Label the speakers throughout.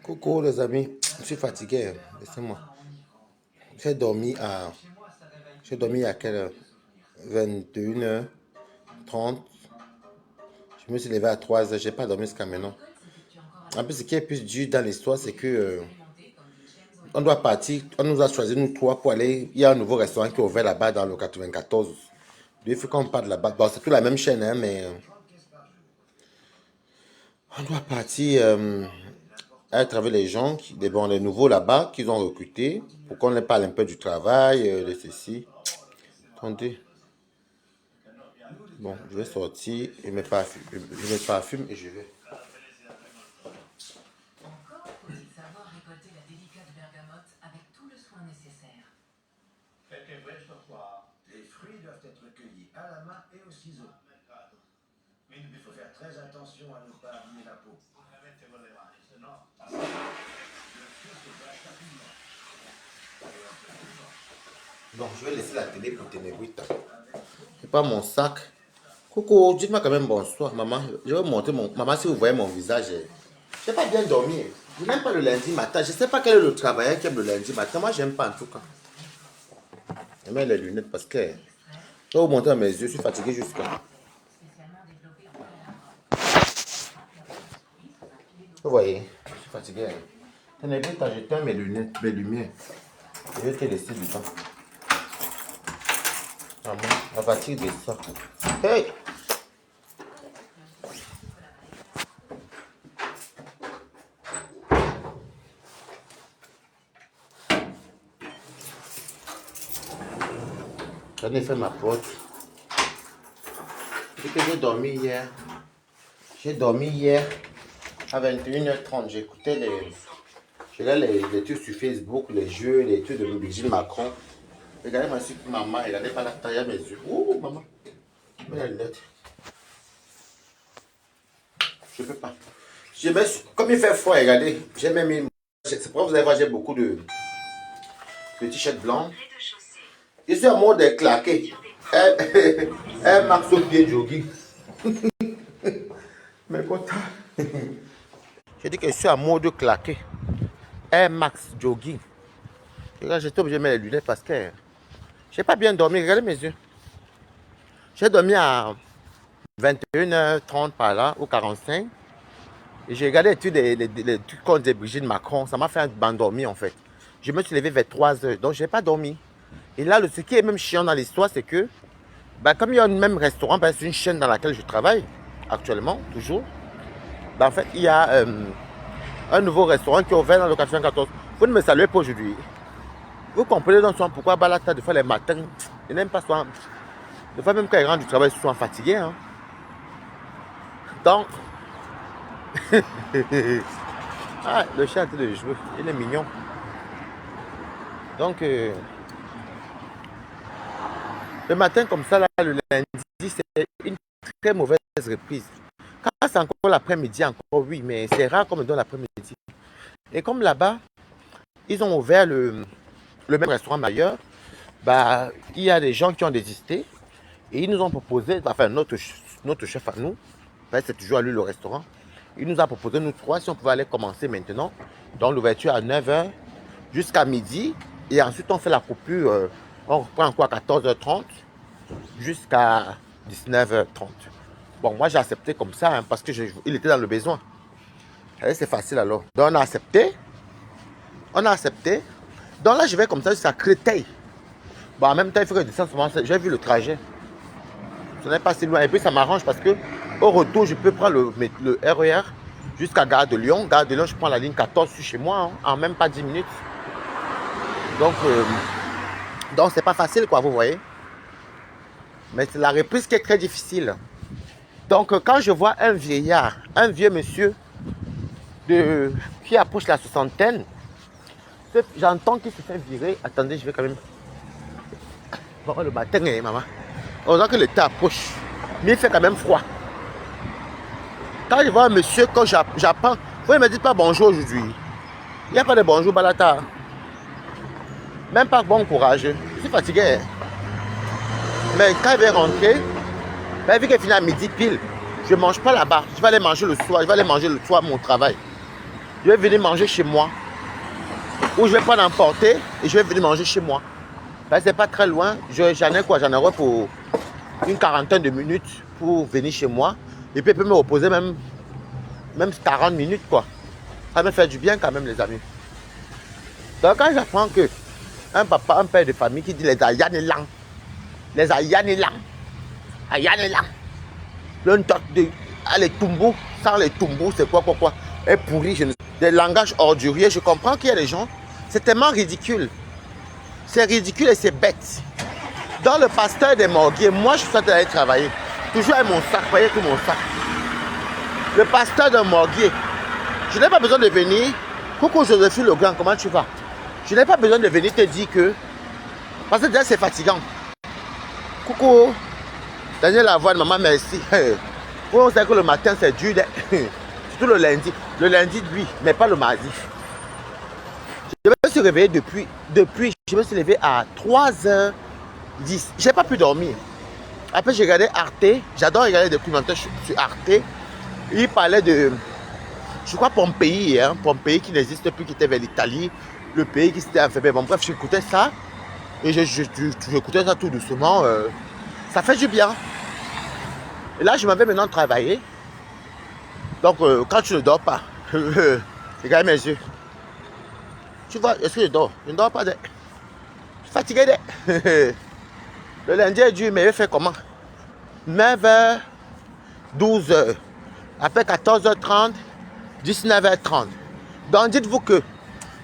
Speaker 1: Coucou les amis, je suis fatigué, laissez-moi. J'ai dormi à... J'ai dormi à quelle heure? 21h30. Je me suis levé à 3h, j'ai pas dormi jusqu'à maintenant. En plus, ce qui est plus dur dans l'histoire, c'est que on doit partir, on nous a choisi nous trois pour aller. Il y a un nouveau restaurant qui est ouvert là-bas dans le 94. Il faut qu'on parte là-bas. Bon, c'est toute la même chaîne, hein, mais on doit partir à travers les gens, les nouveaux là-bas qu'ils ont recrutés pour qu'on leur parle un peu du travail, de ceci. Attendez. Bon, je vais sortir et me parfume et je vais.
Speaker 2: Encore faut-il savoir récolter la délicate bergamote avec tout le soin nécessaire.
Speaker 3: Les fruits doivent être cueillis à la main et au ciseau. Il faut faire très attention à ne pas abîmer la peau.
Speaker 1: Bon, je vais laisser la télé pour Ténébrita. C'est pas mon sac. Coucou, dites-moi quand même bonsoir, maman. Je vais montrer mon... Maman, si vous voyez mon visage, j'ai pas bien dormi. Je n'aime pas le lundi matin. Je sais pas quel est le travailleur qui aime le lundi matin. Moi, j'aime pas en tout cas. Je mets les lunettes parce que... Je vais vous montrer mes yeux, je suis fatigué jusqu'à... Vous voyez, je suis fatigué. Ténébrita, j'éteins mes lunettes, mes lumières. Je vais te laisser du temps. Maman, la fatigue de ça. Hey! J'en ai fait ma porte. Dès que j'ai dormi hier. J'ai dormi hier à 21h30. J'écoutais les trucs sur Facebook, les jeux, les trucs de Brigitte Macron. Regardez ma super maman, regardez pas la taille à mes yeux. Ouh, maman. Mets la lunette. Je peux pas. Comme il fait froid, regardez. J'ai même mis. C'est pour vous allez voir, j'ai beaucoup de t-shirts blancs. Je suis en mode claqué. Un max au pied jogging. Mais content. J'ai dit que je suis en mode claqué. Un max jogging. Et là, j'étais obligé de mettre les lunettes parce que j'ai pas bien dormi. Regardez mes yeux. J'ai dormi à 21h30 par là, ou 45. Et j'ai regardé les trucs contre des Brigitte Macron. Ça m'a fait un m'endormir en fait. Je me suis levé vers 3h. Donc, je n'ai pas dormi. Et là, ce qui est même chiant dans l'histoire, c'est que, comme il y a un même restaurant, c'est une chaîne dans laquelle je travaille actuellement, toujours. En fait, il y a un nouveau restaurant qui est ouvert dans le 94. Vous ne me saluez pas aujourd'hui. Vous comprenez donc pourquoi Balata, de fois les matins, il n'aime pas souvent. Des fois, même quand il rentre du travail, souvent fatigué. Hein. Donc, ah, le chat est en train de jouer. Il est mignon. Donc, le matin comme ça, là, le lundi, c'est une très mauvaise reprise. Quand c'est encore l'après-midi, encore oui, mais c'est rare qu'on me donne l'après-midi. Et comme là-bas, ils ont ouvert le même restaurant ailleurs, il y a des gens qui ont désisté et ils nous ont proposé, enfin notre chef à nous, c'est toujours à lui le restaurant, il nous a proposé nous trois si on pouvait aller commencer maintenant, donc l'ouverture à 9h jusqu'à midi et ensuite on fait la coupure, on reprend encore à 14h30 jusqu'à 19h30. Bon, moi j'ai accepté comme ça hein, parce que il était dans le besoin. C'est facile alors. Donc on a accepté. Donc là je vais comme ça jusqu'à Créteil. Bon, en même temps il faut que je descende souvent. J'ai vu le trajet. Ce n'est pas si loin. Et puis ça m'arrange parce que au retour je peux prendre le RER jusqu'à Gare de Lyon. Gare de Lyon je prends la ligne 14 chez moi hein, en même pas 10 minutes. Donc c'est pas facile quoi, vous voyez. Mais c'est la reprise qui est très difficile. Donc quand je vois un vieillard, un vieux monsieur qui approche la soixantaine, j'entends qu'il se fait virer. Attendez, je vais quand même... Bon, le matin, maman. On voit que le temps approche. Mais il fait quand même froid. Quand je vois un monsieur, quand j'apprends, vous ne me dites pas bonjour aujourd'hui. Il n'y a pas de bonjour, Balata. Même pas bon courage. Je suis fatigué. Mais quand il va rentrer, vu qu'il finit à midi pile, je ne mange pas là-bas. Je vais aller manger le soir. Je vais aller manger le soir mon travail. Je vais venir manger chez moi. Ou je vais prendre emporter et je vais venir manger chez moi. Parce que c'est pas très loin. J'en ai quoi? J'en aurai pour une quarantaine de minutes pour venir chez moi. Et puis, il peut me reposer même 40 minutes, quoi. Ça me fait du bien quand même, les amis. Donc, quand j'apprends que un papa, un père de famille qui dit les Ayanelang, les Ayanelang, Ayanelang, le toc de les tumbos, sans les tumbos, c'est quoi, est pourri. Des langages orduriers, je comprends qu'il y a des gens, c'est tellement ridicule. C'est ridicule et c'est bête. Dans le pasteur des Morguiers, moi je suis sorti d'aller travailler. Toujours avec mon sac, voyez tout mon sac. Le pasteur de Morguier, je n'ai pas besoin de venir. Coucou Joséphine Legrand, comment tu vas? Je n'ai pas besoin de venir te dire que. Parce que déjà c'est fatigant. Coucou. Daniel Lavoine, maman, merci. On sait que le matin c'est dur. Surtout le lundi. Le lundi, oui, mais pas le mardi. Je me suis réveillé depuis je me suis levé à 3h10. Je n'ai pas pu dormir. Après, j'ai regardé Arte. J'adore regarder des documentaires sur Arte. Il parlait de, je crois, Pompéi. Hein, Pompéi qui n'existe plus, qui était vers l'Italie. Le pays qui s'était enfermé. Bon, bref, j'écoutais ça. Et j'écoutais ça tout doucement. Ça fait du bien. Et là, je m'en vais maintenant travailler. Donc, quand tu ne dors pas, regarde mes yeux. Tu vois, est-ce que je dors? Je ne dors pas. Je suis fatigué. Le lundi est dur, mais je fais comment? 9h, 12h. Après 14h30, 19h30. Donc, dites-vous que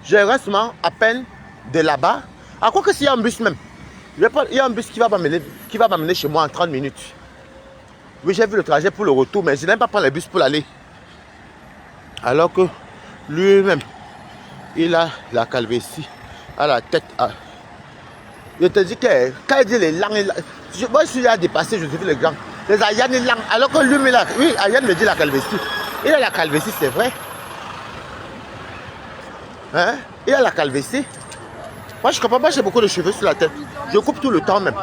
Speaker 1: je reste à peine de là-bas. À quoi que s'il y a un bus même. Il y a un bus qui va m'amener chez moi en 30 minutes. Oui, j'ai vu le trajet pour le retour, mais je n'aime pas prendre le bus pour l'aller. Alors que lui-même, il a la calvitie à la tête. Je te dis que quand il dit les langues, moi je suis là dépassé, je suis les grands. Les Ayane les langues, alors que lui, oui, Ayane me dit la calvitie. Il a la calvitie, c'est vrai. Hein? Il a la calvitie. Moi je comprends pas, j'ai beaucoup de cheveux sur la tête. Je coupe tout le temps même.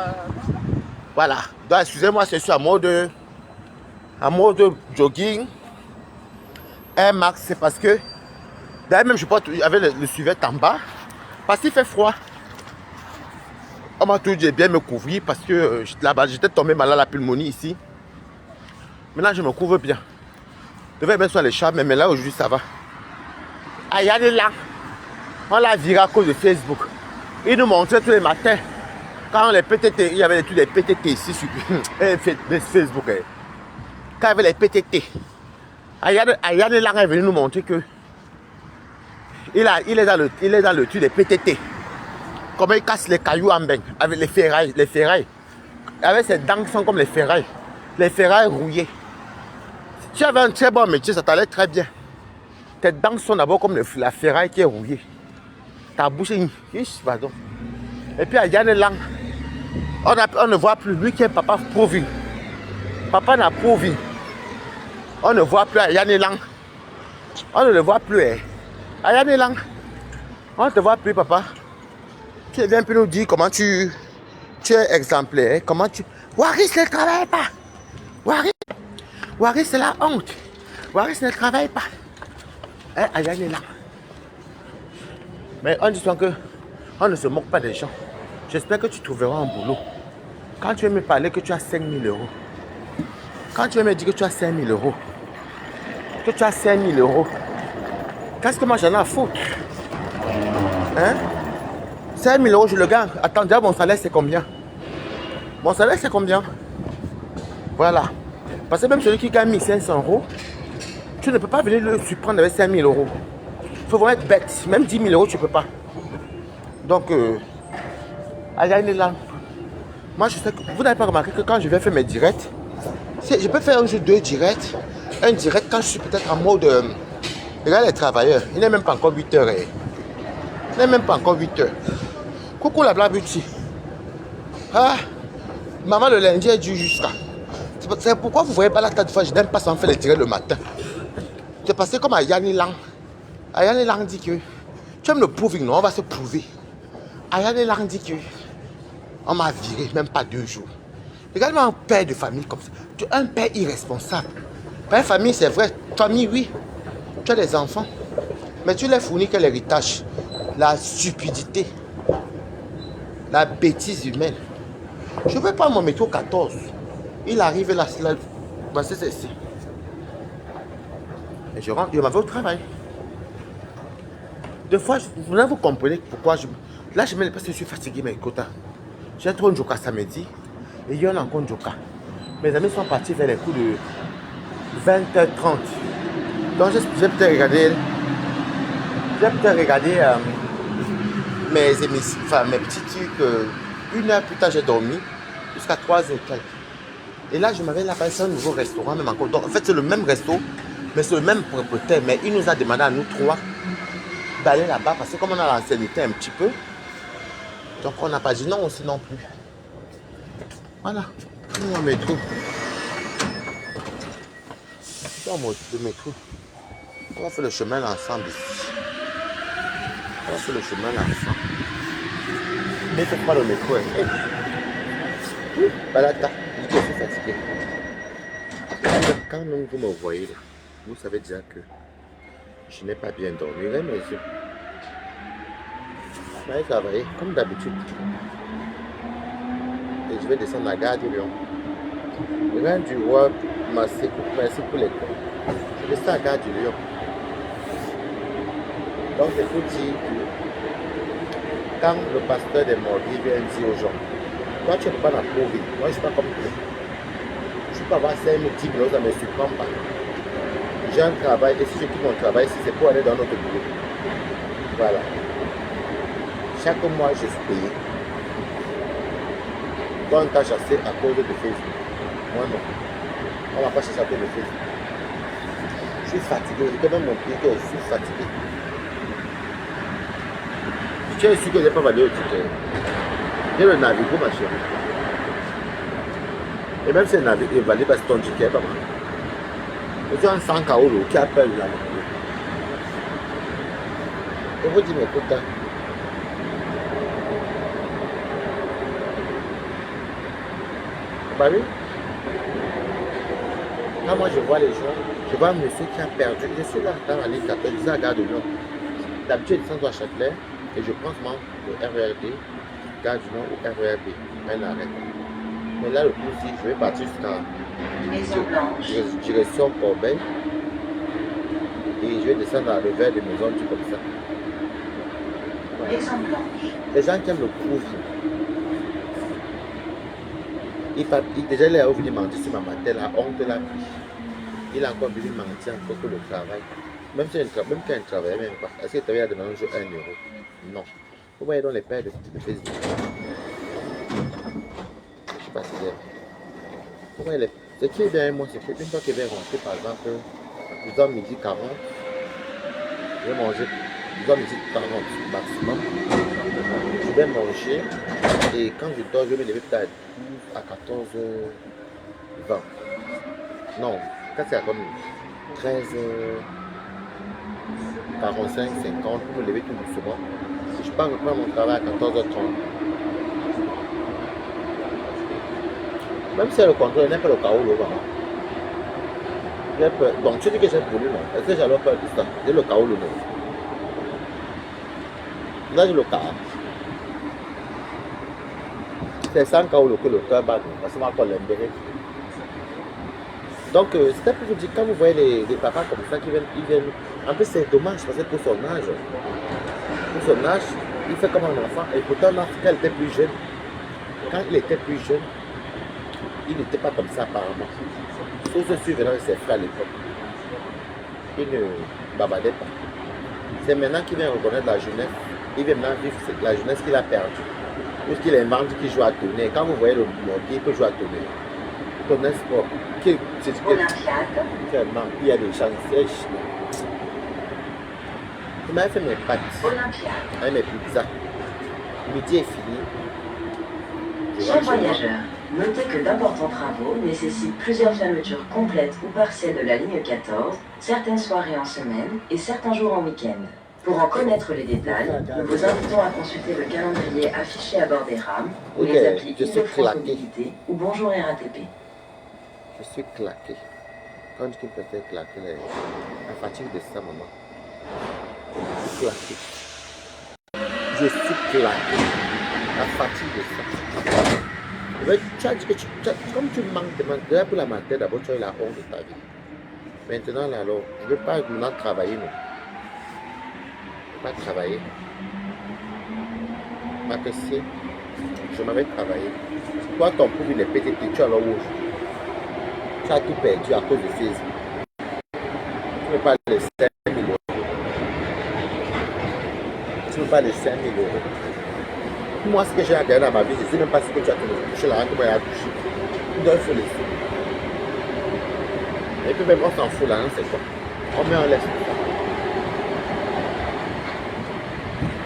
Speaker 1: Voilà. Donc excusez-moi, c'est sur en mode jogging. Air Max, c'est parce que d'ailleurs même je porte avec le suvet en bas. Parce qu'il fait froid. On m'a tout dit bien me couvrir parce que là-bas j'étais tombé malade à la pulmonie ici. Maintenant je me couvre bien. Je devais bien sur les chats, mais là aujourd'hui ça va. Ah, il y a des là. On l'a viré à cause de Facebook. Il nous montrait tous les matins. Quand les PTT, il y avait tous les PTT ici sur Facebook. Quand il y avait les PTT. Ayane Lang est venu nous montrer que il est dans le truc des PTT. Comment il casse les cailloux en bain avec les ferrailles. Avec ses dents qui sont comme les ferrailles rouillées. Si tu avais un très bon métier, ça t'allait très bien. Tes dents sont d'abord comme la ferraille qui est rouillée. Ta bouche est pardon. Et puis Ayane Lang, on ne voit plus lui qui est papa Provi. Papa n'a Provi. On ne voit plus Ayane Lang. On ne le voit plus. Ayane Lang. On ne te voit plus, papa. Tu viens plus nous dire comment tu es exemplaire. Comment tu. Waris ne travaille pas. Waris c'est la honte. Waris ne travaille pas. Ayane Lang. Mais on dit que on ne se moque pas des gens. J'espère que tu trouveras un boulot. Quand tu veux me parler que tu as 5 000 euros. Quand tu veux me dire que tu as 5 000 euros. Que tu as 5 000 euros. Qu'est-ce que moi j'en ai à foutre? Hein? 5 000 euros, je le gagne. Attends, déjà mon salaire c'est combien? Mon salaire c'est combien? Voilà. Parce que même celui qui gagne 1 500 euros, tu ne peux pas venir le surprendre avec 5 000 euros. Il faut vraiment être bête. Même 10 000 euros, tu ne peux pas. Donc, Ayane Lang. Moi, je sais que vous n'avez pas remarqué que quand je vais faire mes directs, je peux faire un jour 2 directs. Un direct quand je suis peut-être en mode. Regarde les travailleurs. Il n'est même pas encore 8 heures. Il n'est même pas encore 8 heures. Coucou la Black Beauty. Ah, maman, le lundi est dû jusqu'à. C'est pourquoi vous voyez pas la tête de fois, je n'aime pas s'en faire les directs le matin. C'est passé comme Ayane Lang. Ayane Lang dit que. Tu aimes le proving, non? On va se prouver. Ayane Lang dit que. On m'a viré, même pas 2 jours. Regarde-moi un père de famille comme ça. Tu es un père irresponsable. Père de famille, c'est vrai. Famille, oui. Tu as des enfants. Mais tu l'as fourni quel héritage? La stupidité, la bêtise humaine. Je vais prendre mon métro 14. Il arrive là, bah, c'est ici. Et je rentre, je m'en vais au travail. Des fois, vous comprenez pourquoi là, je me parce que je suis fatigué, mes quotas. J'ai trop de Joka samedi. Et il y en a encore de Joka. Mes amis sont partis vers les coups de 20h30. Donc, j'ai peut-être regardé. Mes émissions, enfin mes petits trucs. 1 heure plus tard, j'ai dormi. Jusqu'à 3h15. Et là, je m'avais là, c'est un nouveau restaurant, même encore. Donc, en fait, c'est le même resto, mais c'est le même propriétaire. Mais il nous a demandé à nous 3 d'aller là-bas parce que comme on a l'ancienneté un petit peu, donc on n'a pas dit non aussi non plus. Voilà, nous on métro. Dans le métro. On va faire le chemin ensemble ici. On va faire le chemin ensemble. Mais c'est pas le métro. Balata, je suis fatigué. Quand vous me voyez, vous savez déjà que je n'ai pas bien dormi. Regardez mes yeux. Je vais travailler comme d'habitude. Et je vais descendre à la gare du Lyon. Regarde du roi, merci pour les cours. Je descends à la gare du Lyon. Donc il faut dire que quand le pasteur des Morbiers vient dire aux gens, toi tu n'es pas dans la pauvre, moi je ne suis pas comme toi. Je peux avoir 5 000, 10 000, ça ne me surprend pas. J'ai un travail et si je quitte mon travail, c'est pour aller dans notre boulot. Voilà. Chaque mois, je suis payé. Toi, on t'a chassé à cause de Facebook. Moi, non. On ne m'a pas chassé à cause de Facebook. Je suis fatigué. Je peux même montrer que je suis fatigué. Tu es sûr que je n'ai pas validé au ticket. J'ai le Navigo, ma chérie. Et même si le Navigo est validé parce que ton ticket est pas mal. Tu as un 100 Kaolo qui appelle là. Je vous dis, mais écoute, bah oui. Quand moi je vois les gens, je vois un monsieur qui a perdu. Je suis là dans la ligne 14, je suis à la gare de Lyon. D'habitude, je descends à Châtelet et je prends souvent le RERD, gare du Nord ou RERB, un arrêt. Mais là, le coup, si je vais partir jusqu'à. Je ressors Corbeil et je vais descendre dans le verre de maison, tout comme ça. Voilà. Les gens qui aiment le couvre. Déjà, il a venu mentir sur ma matin, la honte l'a pris. Il a encore venu mentir encore que le travail. Même quand il ne travaillait même pas. Est-ce qu'il travaillait dans un jour 1 €? Non. Vous voyez donc les pères de Facebook. Je ne sais pas si c'est. Vous voyez les. Ce qui est derrière moi, c'est qu'une fois qu'il va rentrer, par exemple, disons midi 40, je vais manger, disons midi 40 maximum. Je vais manger et quand je dors, je vais me lever peut-être à 14h20. Non, quand c'est à comme 13h45, 50, pour me lever tout doucement. Je pars reprendre mon travail à 14h30. Même si le contrôle n'est pas le chaos, j'ai peur. Donc tu dis que j'ai voulu, non? Est-ce que j'avais peur de ça? J'ai le chaos, non? Là, j'ai le chaos. C'est sans chaos que le cœur bat, parce qu'on va encore l'embêter. Donc, c'était pour vous dire, quand vous voyez les papas comme ça qui viennent. En plus, c'est dommage parce que pour son âge, il fait comme un enfant. Et pourtant, quand il était plus jeune, il n'était pas comme ça apparemment. Sauf se suivre avec ses frères à l'époque. Il ne bavardait pas. C'est maintenant qu'il vient reconnaître la jeunesse. Il vient maintenant vivre la jeunesse qu'il a perdue. Puisqu'il est membre qui joue à tourner. Quand vous voyez le mortier, il peut jouer à tourner. Tourner sport. Il y a des gens sèches. Il m'a fait mes pâtes. Avec mes pizzas. Midi est fini.
Speaker 4: Chers voyageurs, notez que d'importants travaux nécessitent plusieurs fermetures complètes ou partielles de la ligne 14, certaines soirées en semaine et certains jours en week-end. Pour en connaître les détails, nous vous invitons à consulter le calendrier affiché à bord des rames ou les applis Île-de-France Mobilité ou Bonjour RATP.
Speaker 1: Je suis claqué. Quand tu peux faire claquer, la fatigue de ça, maman. Claqué. Je suis claqué. La fatigue de ça. Mais tu as dit que comme tu manques de manque, déjà pour la matin, d'abord tu as eu la honte de ta vie. Maintenant, là, alors, je ne veux pas maintenant travailler, non. Je ne veux pas travailler. Ma question, je m'avais travaillé. Toi, ton pauvre, il est pété, tu as le rouge. Tu as tout perdu à cause de Facebook. Tu ne veux pas les 5 000 euros. Tu ne veux pas les 5 000 euros. Moi, ce que j'ai à gagner dans ma vie, je ne sais même pas ce que tu as touché, la rente que moi j'ai touché. Donc, il faut laisser. Et puis même, on s'en fout là, hein, c'est quoi? On met, on laisse.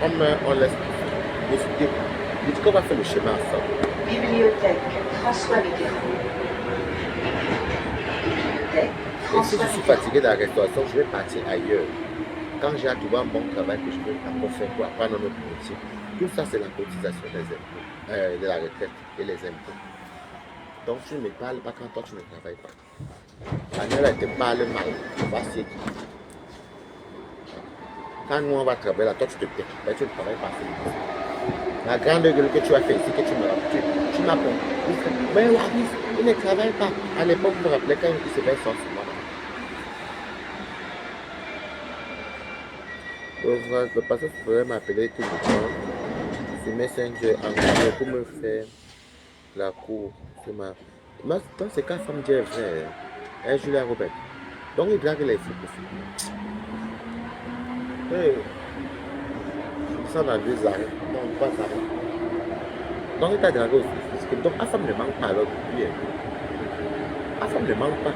Speaker 1: On met, on laisse. Je dis qu'on va faire le schéma ensemble.
Speaker 4: Bibliothèque François Mitterrand. Bibliothèque
Speaker 1: Et si
Speaker 4: François
Speaker 1: je suis
Speaker 4: Mitterrand.
Speaker 1: fatigué de la restauration, je vais partir ailleurs. Quand j'ai à trouver un bon travail que je peux encore faire pour apprendre un autre métier, tout ça c'est la cotisation des impôts, de la retraite et les impôts. Donc tu ne me parles pas quand toi tu ne travailles pas. Daniel, elle te parle mal, on va s'équiper. Quand nous on va travailler là, toi tu te tais, mais tu ne travailles pas. La grande gueule que tu as fait ici, que tu me rappelles, tu m'as compris. Mais Waris, il ne travaille pas. À l'époque, vous me rappelez quand il se fait son souvent. Le passage pourrait m'appeler tout le temps sur Messenger en pour me faire la cour. Mais dans ce cas, femme Dieu est vrai. Hein, Julia Robert. Donc il drague les filles. Ça dans 2 arrêts. Non, 3 arrêts. Donc il t'a dragué aussi. Donc la femme ne manque pas alors depuis. La femme ne manque pas.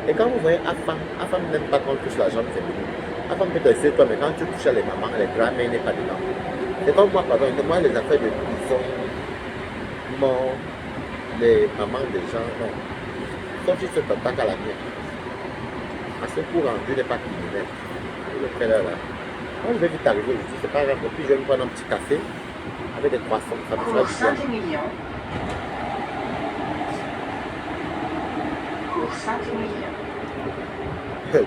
Speaker 1: Et quand vous voyez la femme n'aime pas qu'on touche l'argent féminin. La femme peut te laisser toi, mais quand tu touches les mamans, les grands-mères n'est pas dedans. C'est comme moi, pardon, moi les affaires de prison, mort, les mamans des gens, non. Sauf si c'est t'attaques à la mienne. Parce que pour rendu n'est pas criminel. Le frère là. Moi je vais vite arriver ici, c'est pas grave. Et puis je vais me prendre un petit café avec des croissants. Ça me fera
Speaker 4: Cours
Speaker 1: du bien.
Speaker 4: Saint-Émilion. Cours Saint-Émilion.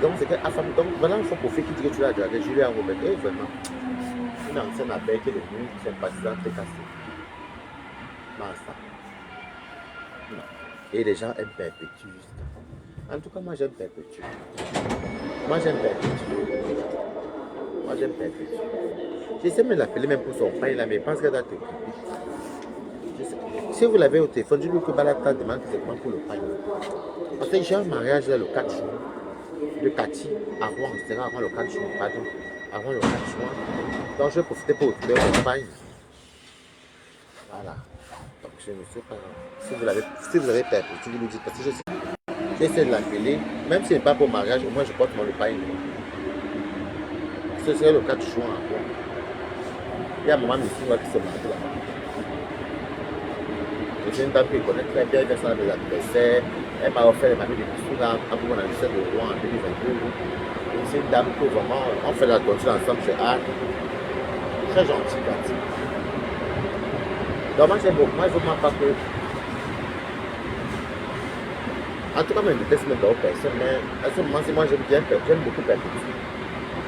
Speaker 1: Donc c'est que la femme, donc voilà, il faut profiter qui dit que tu l'as dragué, Julia Robert, et vraiment, une ancienne abeille qui est devenue sympathisante et cassée. Ça. Non. Et les gens aiment perpétuer juste. En tout cas, moi j'aime perpétuer. Moi j'aime perpétuer. Moi j'aime perpétuer. J'essaie de l'appeler même pour son pain là, mais je pense qu'elle doit t'occuper. Si vous l'avez au téléphone, dis-lui que Balata demande que c'est quoi pour le pain. Parce que j'ai un mariage là, le 4 juin. De Cathy à Rouen, c'est avant le 4 juin, pardon, avant le 4 juin. Donc je vais profiter pour retrouver mon pain. Voilà. Donc je ne sais pas. Si vous avez perpétué, vous me dites, parce que j'essaie de l'appeler, même si ce n'est pas pour mariage, au moins je porte mon pain. Ce serait le 4 juin à Rouen. Il y a maman ici qui se marie là-bas. C'est une dame qui connaît très bien, elle fait ça dans mes anniversaires. Elle m'a offert les mamies de bisous là, pour mon anniversaire de Rouen en 2022. C'est une dame que vraiment, on fait la toiture ensemble chez Anne. Très gentille, Cathy. Donc moi j'aime beaucoup, moi je ne demande pas que. En tout cas, je ne déteste même d'autres personnes, mais à ce moment-ci, moi j'aime beaucoup perpétuer.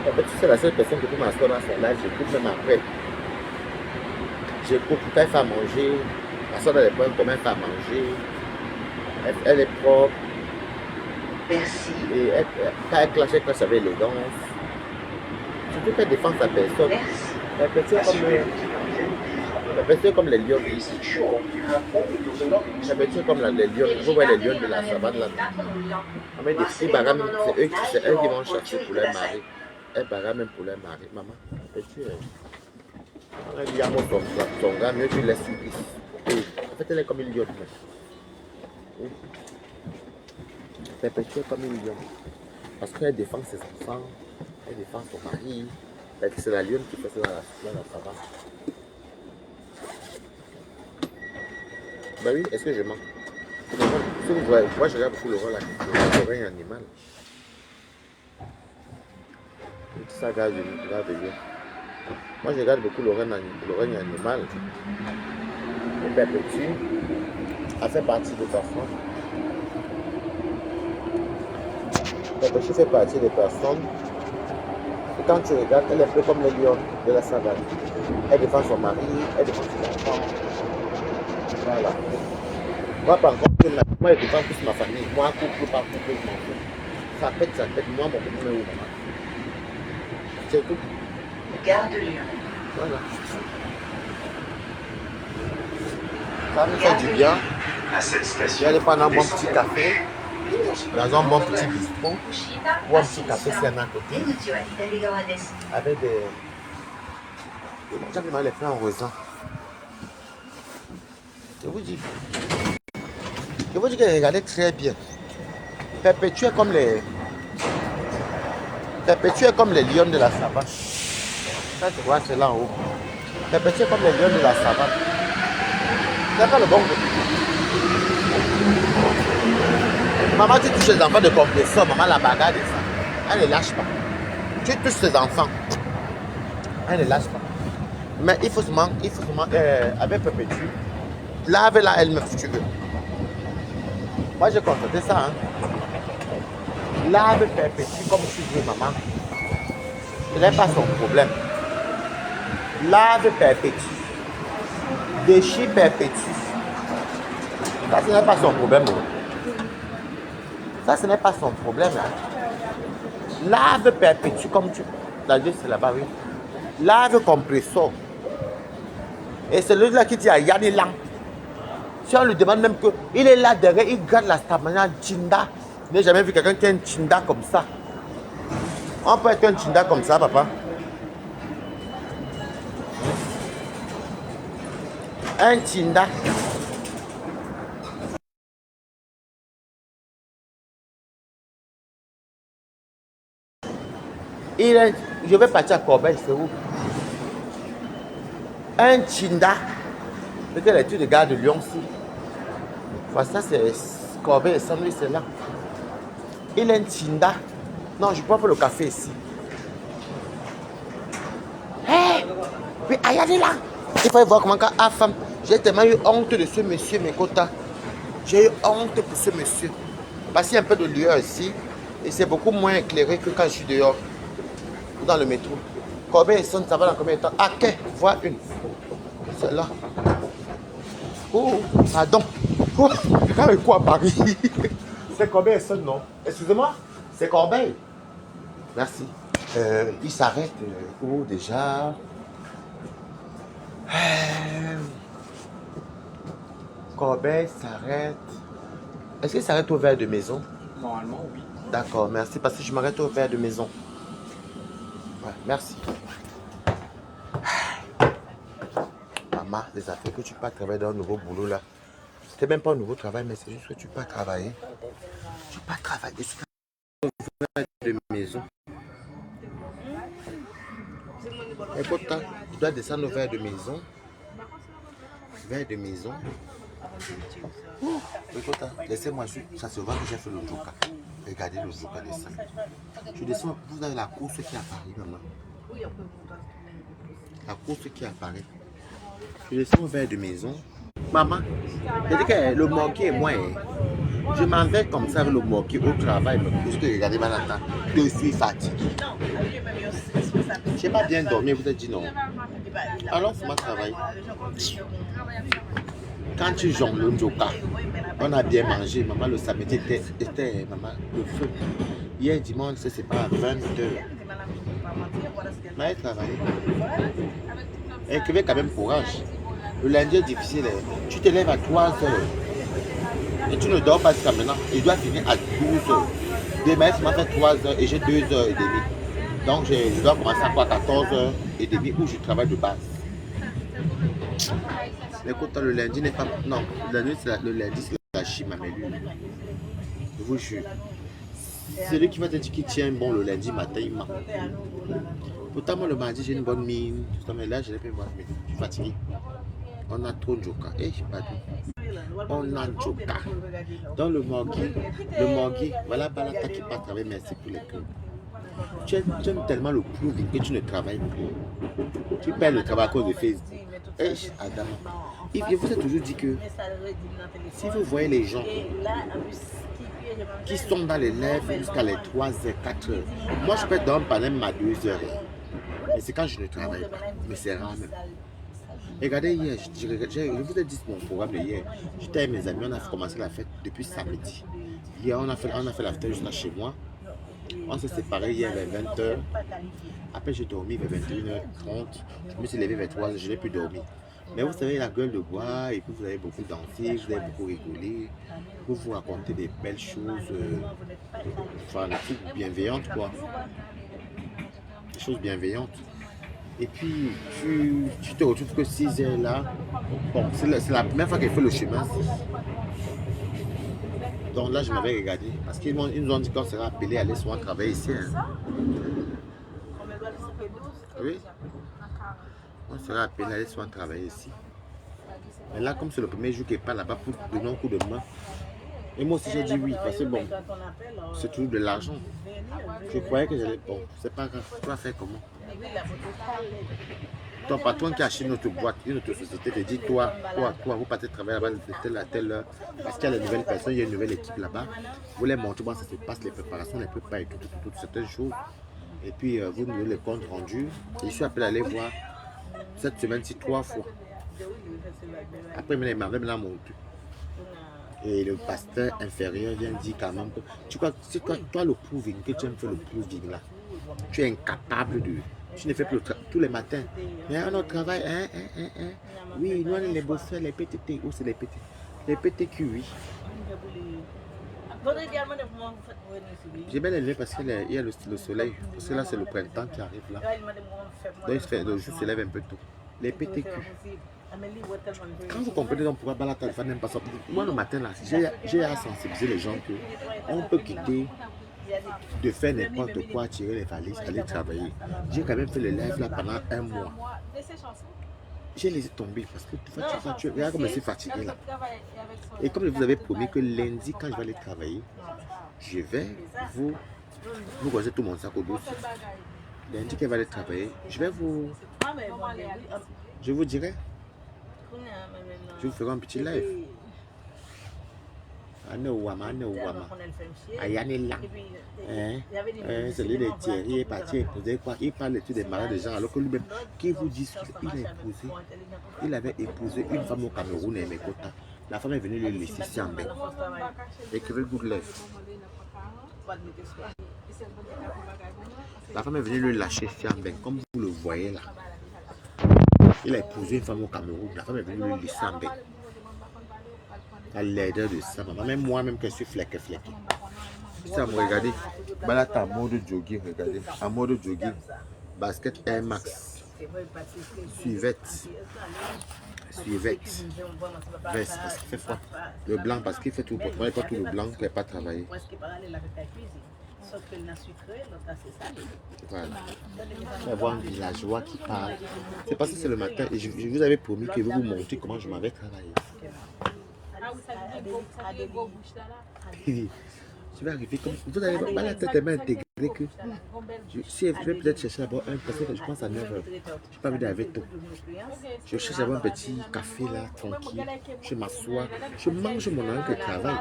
Speaker 1: En fait, c'est la seule personne qui peut m'asseoir dans son âge, j'écoute même après. J'écoute, quand elle fait à manger, ma soeur dans les points communs, elle fait à manger. Elle est propre.
Speaker 4: Merci.
Speaker 1: Et quand elle clash avec élégance. Surtout qu'elle défend sa personne.
Speaker 4: Merci.
Speaker 1: La personne comme les lions. La personne comme les lions. Vous voyez les lions de la savane là. C'est eux qui vont chercher pour leur mari. Elle barra même pour leur mari. Maman, peux-tu. Elle dit à ton gars, mieux tu laisses une piste. En fait, elle est comme une lionne. Perpétuelle comme une lionne. Parce qu'elle défend ses enfants, elle défend son mari. C'est la lionne qui fait ça dans la savane. Ben oui, est-ce que je mens? Si vous voyez, moi je regarde beaucoup le règne animal. Ça regarde bien. Moi je regarde beaucoup le règne animal. Et perpétue a fait partie de personnes. Perpétue fait partie des personnes Et quand tu regardes, elle est un peu comme les lions de la savane. Elle défend son mari, elle défend ses enfants. Voilà. Moi, par contre, moi, je défends plus ma famille. Moi, couple par couple, je m'en fous. Ça pète. Moi, mon couple est où, maman? C'est tout.
Speaker 4: Gare de Lyon.
Speaker 1: Voilà. Ça me fait du bien.
Speaker 3: À cette
Speaker 1: Je
Speaker 3: station,
Speaker 1: vais aller prendre un bon
Speaker 3: descendez
Speaker 1: petit café dans un bon petit bistrot ou un petit café c'est à côté avec des... J'aime les fleurs en raisin. Je vous dis que regardez très bien. Perpétué comme les lions de la savane. Ça tu vois, c'est là en haut. Perpétué comme les lions de la savane. C'est pas le bon côté. Maman, tu touches les enfants de compresseur, maman la bagarre de ça. Elle ne lâche pas. Tu touches tes enfants. Elle ne lâche pas. Mais il faut seulement avec Perpétue, lave-la elle-même si tu veux. Moi j'ai constaté ça. Lave Perpétue comme tu veux, maman. Ce n'est pas son problème. Lave Perpétue. Déchire Perpétue. Ça, ce n'est pas son problème. Ça, ce n'est pas son problème. Lave Perpétue comme tu... La vie, c'est là-bas, oui. Lave compresseur. Et c'est celui-là qui dit à Yanni Lang. Si on lui demande même qu'il est là derrière, il garde la stamina Chinda. Je n'ai jamais vu quelqu'un qui a un Chinda comme ça. On peut être un Chinda comme ça, papa. Un Chinda. Je vais partir à Corbeil, c'est où? Un Chinda. Peut-être les trucs de gare de Lyon-ci. Voilà, ça c'est Corbeil et Saint-Louis, c'est là. Il a un Chinda. Non, je peux pas faire le café ici. Hé! Mais aïe, là! Il faut voir comment quand à femme. J'ai tellement eu honte de ce monsieur, mes quotas. J'ai eu honte pour ce monsieur. Parce qu'il y a un peu de lueur ici. Et c'est beaucoup moins éclairé que quand je suis dehors. Dans le métro. Corbeil et Saint, ça va dans combien de temps? À quai, vois une. C'est là. Oh, pardon. Oh, avec quoi à Paris? C'est Corbeil et Saint, non? Excusez-moi, c'est Corbeil. Merci. Il s'arrête où déjà? Corbeil s'arrête. Est-ce qu'il s'arrête au verre de maison?
Speaker 5: Normalement, oui.
Speaker 1: D'accord, merci. Parce que je m'arrête au verre de maison. Ouais, merci. Maman, les affaires que tu peux travailler dans un nouveau boulot là. C'est même pas un nouveau travail, mais c'est juste que tu peux travailler. Tu peux travailler sur la de maison. Écoute, tu dois descendre au verre de maison. Verre de maison. Oh, écoute, laissez-moi, ça se voit que j'ai fait le joker. Regardez le joker descend. Je descends, vous avez la course qui apparaît, maman. La course qui apparaît. Je descends au verre de maison. Maman, je dis que le moquet est moi. Je m'en vais comme ça avec le moquet au travail. Parce que regardez, Valentin, je suis fatigué. Je n'ai pas bien dormi, vous avez dit non. Alors, c'est moi travail. Quand tu jongles le joker, on a bien mangé. Maman, le samedi était maman, le feu. Hier, dimanche, c'est pas à 20h. Mais elle travaille. Elle avait quand même courage. Le lundi est difficile. Tu te lèves à 3h. Et tu ne dors pas jusqu'à maintenant. Il doit finir à 12h. Demain, ça m'a fait 3h et j'ai 2h30. Donc, je dois commencer à quoi 14h30 où je travaille de base. Écoute, le lundi n'est pas... Non, le lundi, c'est la chimie, je vous jure. C'est lui qui va te dire qu'il tient bon le lundi matin, il ment. Pourtant, moi, le mardi, j'ai une bonne mine. Mais là, je ne vais pas voir. Je suis fatigué. On a trop de joker. Eh, je pas dit. On a un joker. Dans le morgue, voilà Balata qui part travailler, merci pour les cœurs. Tu aimes tellement le prouver que tu ne travailles plus. Tu perds le travail à cause de Facebook. Eh, Adam. Il vous a toujours dit que si vous voyez les gens, qui sont dans les lèvres jusqu'à les 3h, 4h. Moi, je peux dormir pendant même à 2h. Et c'est quand je ne travaille pas. Mais c'est rare même. Regardez, hier, je vous ai dit mon programme de hier. J'étais avec mes amis, on a commencé la fête depuis samedi. Hier, on a fait la fête jusqu'à chez moi. On s'est séparés hier vers 20h. Après, j'ai dormi vers 21h30. Je me suis levé vers 3h, je n'ai plus dormi. Mais vous savez, la gueule de bois, et puis vous avez beaucoup dansé, vous avez beaucoup rigolé. Vous vous racontez des belles choses, enfin, des trucs bienveillantes, quoi. Des choses bienveillantes. Et puis, tu te retrouves que 6h là. Bon, c'est la première fois qu'elle fait le chemin. Donc là, je m'avais regardé. Parce qu'ils nous ont dit qu'on serait appelé à aller souvent travailler ici. Hein. Oui. On serait appelé à aller souvent travailler ici. Mais là, comme c'est le premier jour qu'elle part là-bas pour donner un coup de main. Et moi aussi, j'ai dit oui. Parce que bon, c'est toujours de l'argent. Je croyais que j'allais. Bon, c'est pas grave. Tu vas faire comment? Ton patron qui achète notre boîte, notre société te dit toi, vous partez travailler là-bas de telle à telle heure. Parce qu'il y a des nouvelles personnes, il y a une nouvelle équipe là-bas. Vous les montrez comment ça se passe, les préparations, les prépas et toutes certaines choses. Et puis vous nous les comptes rendus. Et je suis appelé à aller voir cette semaine-ci 3 fois. Après, il m'avait là monté. Et le pasteur inférieur vient dire quand même que tu crois que c'est toi le proving, que tu aimes faire le proving là. Tu es incapable de. Tu ne fais plus tous les matins. Mais on travaille, oui, nous on est les bosseurs, les PTT. Où c'est les PTT? Les PTQ, oui. J'ai bien aimé parce qu'il y a le soleil. Parce que là, c'est le printemps qui arrive là. Donc le jour se lève un peu tôt. Les PTQ. Quand vous comprenez donc pourquoi Balata ne n'aime pas ça. Moi, le matin, là, j'ai à sensibiliser les gens qu'on peut quitter de faire n'importe quoi, tirer les valises, aller travailler. J'ai quand même fait le live là pendant un mois. J'ai laissé tomber parce que tu regardes comme je suis fatigué là. Et comme je vous avais promis que lundi, quand je vais aller travailler, je vais vous connaissez tout mon sac au dos. Lundi, quand je vais aller travailler, je vous dirai. Je vous ferai un petit live. C'est lui de Thierry, il est parti épouser quoi? Il parle de des malades de gens alors que lui-même, qui vous dit qu'il avait épousé une femme au Cameroun et Mekota. La femme est venue le laisser ici en bain. Écrivez good life. La femme est venue le lâcher ici en bain, comme vous le voyez là. Il a épousé une femme au Cameroun. La femme est venue le laisser en bain. À l'aide de ça, maman, même moi-même que je suis flecké. Ça me regardez, là t'as en mode jogging, regardez, en mode jogging, basket Air Max, suivette, veste parce qu'il fait froid, le blanc parce qu'il fait tout pour moi, pas tout le blanc qui n'est pas travaillé. Voilà. On va voir un villageois qui parle. C'est parce que c'est le matin et je vous avais promis que je vais vous montrer comment je m'avais travaillé. Je vais arriver comme vous n'avez pas la tête tellement intégrée que si je vais peut-être chercher d'abord un parce que je pense à 9h. Je n'ai pas envie d'arriver tôt. Je cherche d'abord un petit café là, tranquille. Je m'assois, je mange mon angle de travail.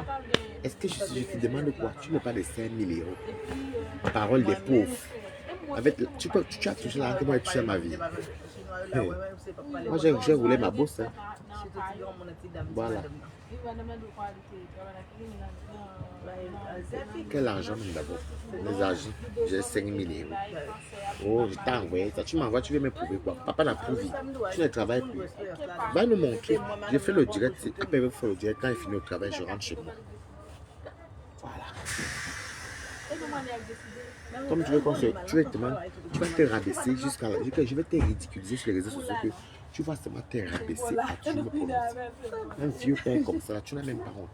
Speaker 1: Est-ce que je te demande quoi? Tu n'as pas de 5 000 €. Parole des pauvres. Avec, tu as touché la moi j'ai touché ma vie. Moi j'ai roulé ma bosse. Hein. Voilà. Quel argent d'abord? Les argents, j'ai 5 000 €. Oh, je t'ai envoyé ça. Tu m'envoies, tu veux me prouver quoi? Papa n'a prouvé. Tu ne travailles plus. Va nous montrer. J'ai fait le direct. Après, il faut le direct. Quand il finit le travail, je rentre chez moi. Voilà. Comme tu veux qu'on se. Tu vas te rabaisser jusqu'à la. Je vais te ridiculiser sur les réseaux sociaux que tu vas seulement te rabaisser à tu me prononces. Un vieux père comme ça, tu n'as même pas honte.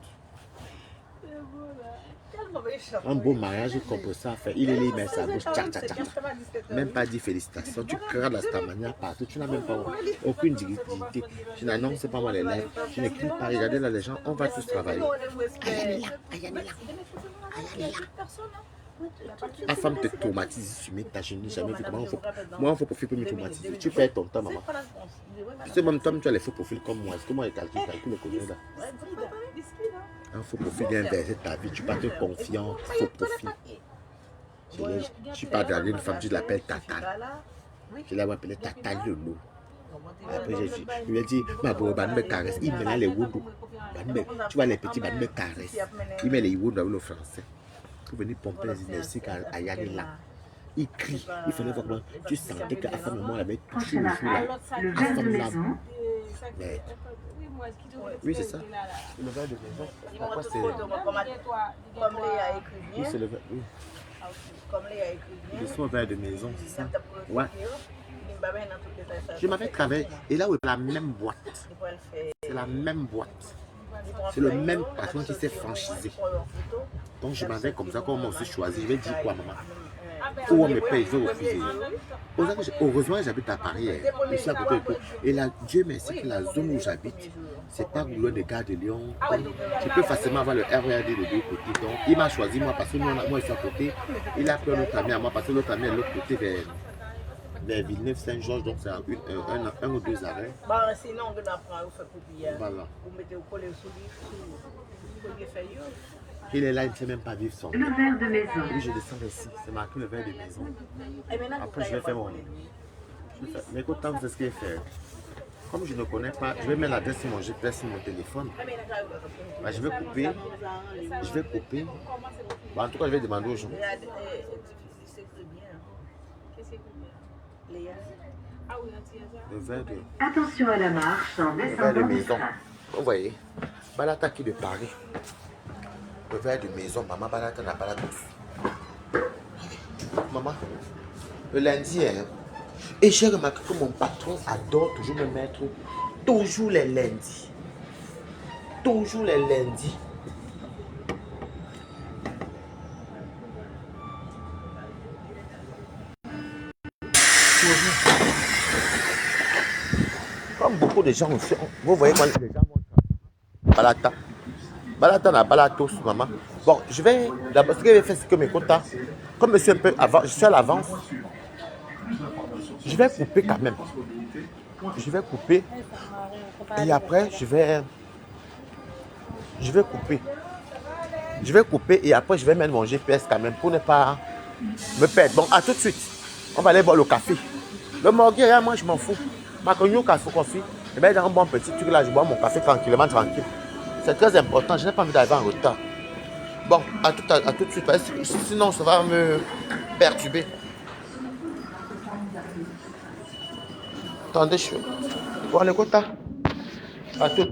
Speaker 1: Un beau mariage comme ça à faire. Il est là, il met sa bouche. Même pas dit félicitations. Tu crades à ta manière partout. Tu n'as même pas honte. Aucune dignité. Je n'annonce pas moi les lèvres. Je n'écris pas. Regardez là les gens. On va tous travailler. La femme te traumatise, tu mets ta chenille, jamais vu comment on faut. Moi, on faut profil pour me traumatiser. Tu perds ton temps, maman. Tu sais, même toi, tu as les faux profils comme moi. Est-ce que moi, je calcule le connu là? Un faux profil vient inverser ta vie. Tu peux être confiant, faux profil. Tu parles d'aller une femme, tu l'appelles Tata. Je l'ai appelé Tata Lolo. Après, je lui ai dit, ma boue, me caresse. Il met là les woudou. Tu vois les petits, me caresse. Il met les woudou dans le français. Pour venir pomper les énergies à Yanni là. Il crie. Il fallait voir comment tu sentais qu'à ce moment, elle avait touché le feu là.
Speaker 4: Le verre de maison.
Speaker 1: Mais... Oui, c'est ça. Le verre de maison. Pourquoi c'est...
Speaker 5: Comme Léa écrit bien.
Speaker 1: Oui, c'est le verre. Oui.
Speaker 5: Comme Léa écrit bien.
Speaker 1: Le son verre de maison, c'est ça. Ouais. Je
Speaker 5: Je
Speaker 1: m'avais travaillé. Et là où c'est la même boîte. C'est la même boîte. C'est le même patron qui s'est franchisé. Donc je m'avais comme ça, comme on s'est choisi. Je vais dire quoi, maman? Où on me paye, je vais refuser. Heureusement, j'habite à Paris. Je suis à côté de tout. Et là, Dieu merci que la zone où j'habite, c'est pas loin de Gare de Lyon. Donc, je peux facilement avoir le RERD de deux côtés. Donc, il m'a choisi moi parce que moi, je suis à côté. Il a pris un autre ami à moi parce que l'autre ami est de l'autre côté vers Villeneuve-Saint-Georges. Donc, c'est un ou deux arrêts.
Speaker 5: Sinon, on apprend à faire copier.
Speaker 1: Voilà.
Speaker 5: Vous mettez au collet sous le feuille.
Speaker 1: Il est là, il ne sait même pas vivre son.
Speaker 4: Le verre de maison.
Speaker 1: Oui, je descends ici. C'est marqué le verre de maison. Après, je vais faire mon. Mais écoute, tant que c'est ce qu'il fait. Comme je ne connais pas, je vais mettre l'adresse sur mon GPS sur mon téléphone. Bah, je vais couper. Je vais couper. Bah, en tout cas, je vais demander aux gens. Le verre de.
Speaker 4: Attention à la marche en
Speaker 1: Le verre de
Speaker 4: descendant du
Speaker 1: maison.
Speaker 4: train.
Speaker 1: Vous voyez, Balata qui de Paris. Le verre de maison, maman Balata n'a pas la tous. Maman, le lundi, hein, et j'ai remarqué que mon patron adore toujours me mettre toujours les lundis. Toujours les lundis. Comme beaucoup de gens aussi, vous voyez quand les gens vont Balata. Balata n'a pas la tous, maman. Bon, je vais d'abord, ce que je vais faire, c'est que mes quotas, comme je suis un peu avant, je suis à l'avance, je vais couper quand même. Je vais couper. Et après, je vais couper. Je vais couper et après, je vais mettre mon GPS quand même pour ne pas me perdre. Bon, à tout de suite. On va aller boire le café. Le morgue, moi, je m'en fous. Ma cognou, café, coffee. Et bien, dans un bon petit truc là, je bois mon café tranquillement, tranquille. C'est très important, je n'ai pas envie d'arriver en retard. Bon, à tout de suite, parce que sinon ça va me perturber. Attendez, je suis. Bon, les quotas. À tout.